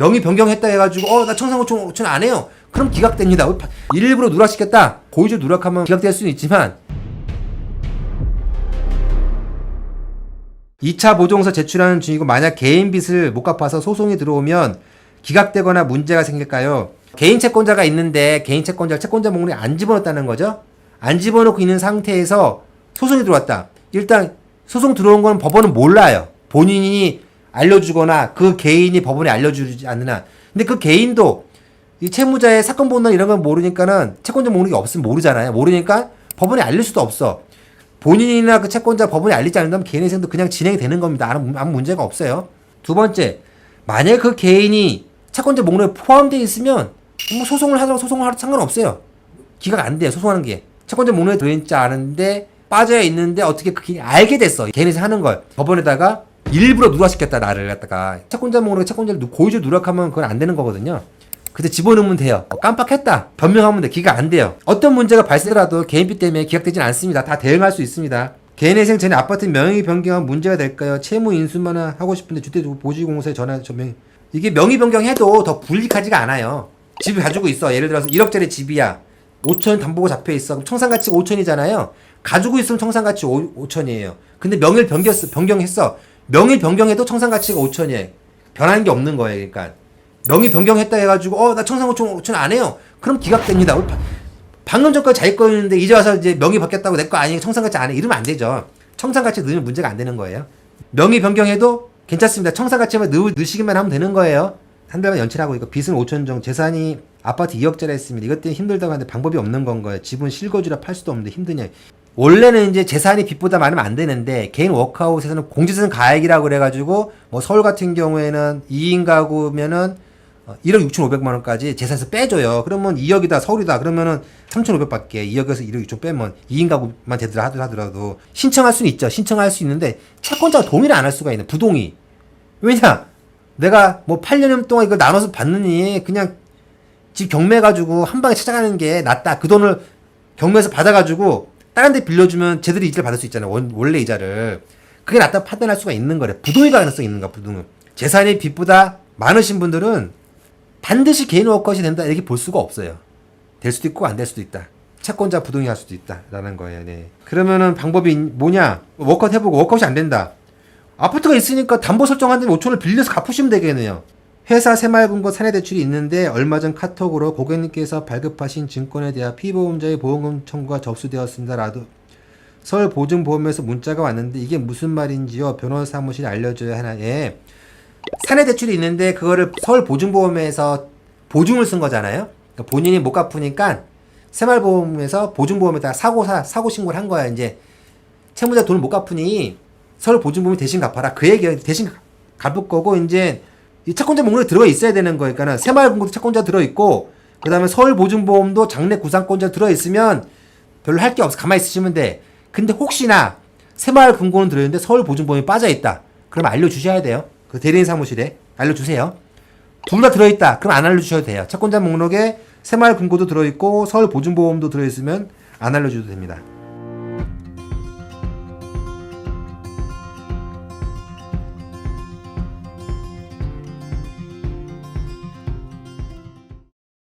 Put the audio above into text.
명의 변경했다 해가지고 나 청산고청 안 해요. 그럼 기각됩니다. 일부러 누락시켰다. 고의적 누락하면 기각될 수는 있지만 2차 보증서 제출하는 중이고 만약 개인 빚을 못 갚아서 소송이 들어오면 기각되거나 문제가 생길까요? 개인 채권자가 있는데 개인 채권자를 채권자 목록에 안 집어넣었다는 거죠. 안 집어넣고 있는 상태에서 소송이 들어왔다. 일단 소송 들어온 건 법원은 몰라요. 본인이 알려주거나 그 개인이 법원에 알려주지 않느냐. 근데 그 개인도 이 채무자의 사건 번호 이런 걸 모르니까는 채권자 목록이 없으면 모르잖아요. 모르니까 법원에 알릴 수도 없어. 본인이나 그 채권자 법원에 알리지 않는다면 개인의 생도 그냥 진행이 되는 겁니다. 아무 문제가 없어요. 두 번째, 만약에 그 개인이 채권자 목록에 포함되어 있으면 뭐 소송을 하더라도 소송을 하도 상관없어요. 기각 안 돼요. 소송하는 게. 채권자 목록에 들어있지 않은데 빠져 있는데 어떻게 그게 알게 됐어. 개인에서 하는 걸. 법원에다가 일부러 누락시켰다 나를 갖다가. 채권자 목록에 채권자를 고의적으로 누락하면 그건 안 되는 거거든요. 그때 집어넣으면 돼요. 깜빡했다. 변명하면 돼. 기각 안 돼요. 어떤 문제가 발생하더라도 개인비 때문에 기각되진 않습니다. 다 대응할 수 있습니다. 개인회생 전에 아파트 명의 변경하면 문제가 될까요? 채무 인수만 하고 싶은데 주택보증공사에 이게 명의 변경해도 더 불이익하지가 않아요. 집을 가지고 있어. 예를 들어서 1억짜리 집이야. 5천 담보가 잡혀있어. 그럼 청산가치가 5천이잖아요. 가지고 있으면 청산가치 5천이에요. 근데 명의를 변경했어. 명의 변경해도 청산가치가 5천이에요. 변하는 게 없는 거예요. 그러니까 명의 변경했다 해가지고 나 청산5천 안 해요. 그럼 기각됩니다. 방금 전까지 자기 거였는데 이제 와서 이제 명의 바뀌었다고 내 거 아니에요. 청산가치 안 해. 이러면 안 되죠. 청산가치 넣으면 문제가 안 되는 거예요. 명의 변경해도 괜찮습니다. 청산가치만 넣으시기만 하면 되는 거예요. 한 달만 연체하고 이거 빚은 5천 정도. 재산이 아파트 2억짜리 했습니다. 이것 때문에 힘들다고 하는데 방법이 없는 건 거예요. 집은 실거주라 팔 수도 없는데 힘드냐. 원래는 이제 재산이 빚보다 많으면 안 되는데 개인 워크아웃에서는 공제재산 가액이라고 그래가지고 뭐 서울 같은 경우에는 2인 가구면은 1억 6,500만 원까지 재산에서 빼줘요. 그러면 2억이다 서울이다 그러면은 3,500밖에 2억에서 1억 6천 빼면 2인 가구만 되더라 하더라도 신청할 수는 있죠. 신청할 수 있는데 채권자가 동의를 안 할 수가 있는 부동의. 왜냐? 내가 뭐 8년 동안 이걸 나눠서 받느니 그냥 집 경매해가지고 한 방에 찾아가는 게 낫다. 그 돈을 경매에서 받아가지고 다른 데 빌려주면 제대로 이자를 받을 수 있잖아요. 원래 이자를. 그게 낫다고 판단할 수가 있는 거래. 부동의 가능성이 있는 거야. 부동은. 재산이 빚보다 많으신 분들은 반드시 개인 워크아웃이 된다 이렇게 볼 수가 없어요. 될 수도 있고 안 될 수도 있다. 채권자 부동의 할 수도 있다 라는 거예요. 네. 그러면은 방법이 뭐냐? 워크아웃 해보고 워크아웃이 안 된다. 아파트가 있으니까 담보 설정한 다음에 5천을 빌려서 갚으시면 되겠네요. 회사 새마을금고 사내대출이 있는데 얼마 전 카톡으로 고객님께서 발급하신 증권에 대한 피보험자의 보험금 청구가 접수되었습니다. 라도 서울보증보험에서 문자가 왔는데 이게 무슨 말인지요? 변호사 사무실에 알려줘야 하나? 예. 사내대출이 있는데 그거를 서울보증보험에서 보증을 쓴 거잖아요. 그러니까 본인이 못 갚으니까 새마을보험에서 보증보험에다가 사고 신고를 한 거야. 이제 채무자 돈을 못 갚으니 서울보증보험이 대신 갚아라. 그 얘기 대신 갚을 거고 이제 이 채권자 목록에 들어가 있어야 되는 거니까 그러니까 새마을금고도 채권자 들어있고 그 다음에 서울보증보험도 장래 구상권자 들어있으면 별로 할 게 없어. 가만히 있으시면 돼. 근데 혹시나 새마을금고는 들어있는데 서울보증보험이 빠져있다. 그럼 알려주셔야 돼요. 그 대리인 사무실에 알려주세요. 둘 다 들어있다. 그럼 안 알려주셔도 돼요. 채권자 목록에 새마을금고도 들어있고 서울보증보험도 들어있으면 안 알려줘도 됩니다.